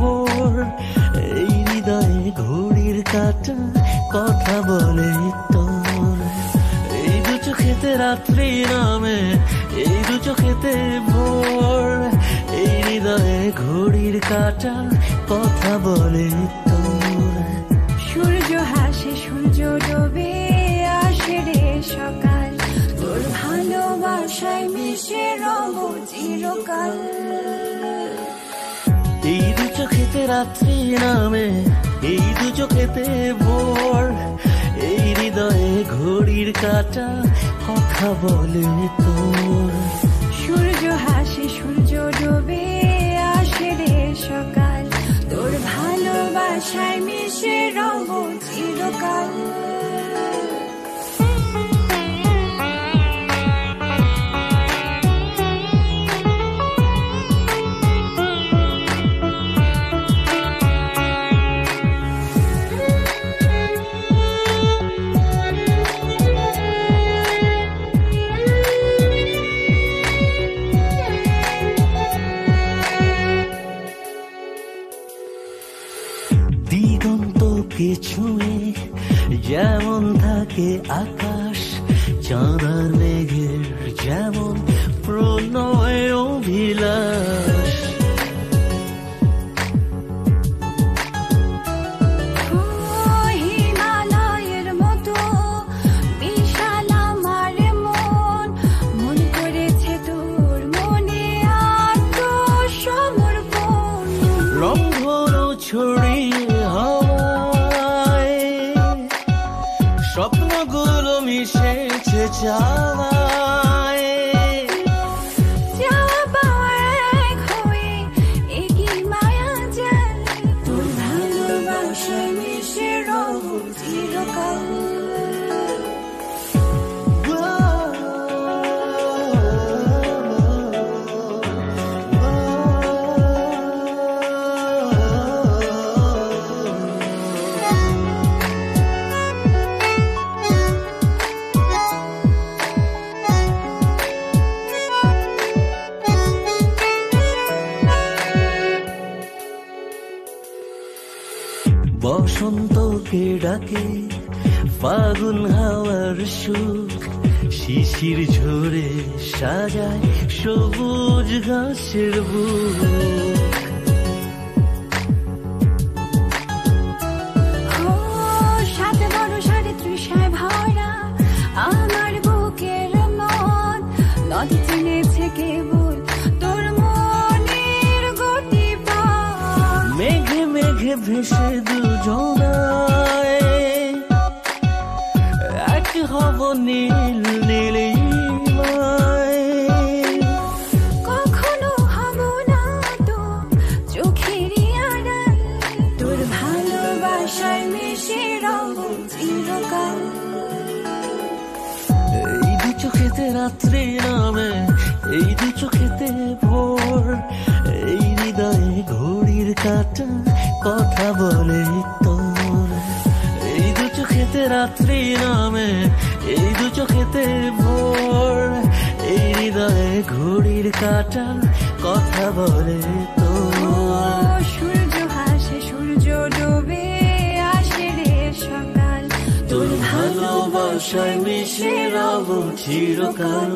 ভোর, এই হৃদয়ে ঘড়ির কাঁটা কথা বলে তোর। এই দু চোখেতে রাত্রি নামে, এই দু চোখেতে ভোর, এই হৃদয়ে ঘড়ির কাঁটা কথা বলে তোর। সূর্য হাসে সূর্য ডোবে, আসে রে সকাল, তোর ভালোবাসায় মিশে রব চিরকাল। এই দু চোখেতে রাত্রি নামে, এই দু চোখেতে ভোর, এই হৃদয়ে ঘড়ির কাঁটা কথা বলে তোর। সূর্য হাসে সূর্য ডোবে, আসে রে সকাল, তোর ভালোবাসায় মিশে রব চিরকাল। দিগন্তকে ছুঁয়ে যেমন থাকে আকাশ, চাঁদার মেঘের যেমন প্রণয় অভিলাষ। হিমালয়ের মতো বিশাল আমার মন, মন করেছে তোর মনে আত্মসমর্পণ। রংধর ছড়িয়ে হাওয়ায় স্বপ্নগুলো মিশেছে চাওয়ায়। যাওয়া পাওয়া এক হয়ে একই মায়া যায়, তোর ভালোবাসায় মিশে রব চিরকাল। বসন্তকে ডাকে ফাগুন হাওয়ার সুখ, শিশির ঝরে সাজায় সবুজ ঘাসের বুক। সাত বরষার তৃষায় ভরা আমার বুকের মন, নদী চিনেছে কেবল তোর মনের গতিপথ। মেঘে মেঘে ভেসে দুজনায় এক হব নীল নীলিমায়। কখনো হব না তো চোখেরই আড়াল, তোর ভালোবাসায় মিশে রব চিরকাল। এই দু চোখেতে রাত্রি নামে, এই দু চোখেতে ভোর, এই হৃদয়ে ঘড়ির কাঁটা কথা বলে তোর। এই দু চোখেতে রাত্রি নামে, এই দু চোখেতে ভোর, এই হৃদয়ে ঘড়ির কাঁটা কথা বলে তোর। সূর্য হাসে সূর্য ডোবে, আসে রে সকাল, তোর ভালোবাসায় মিশে রব চিরকাল।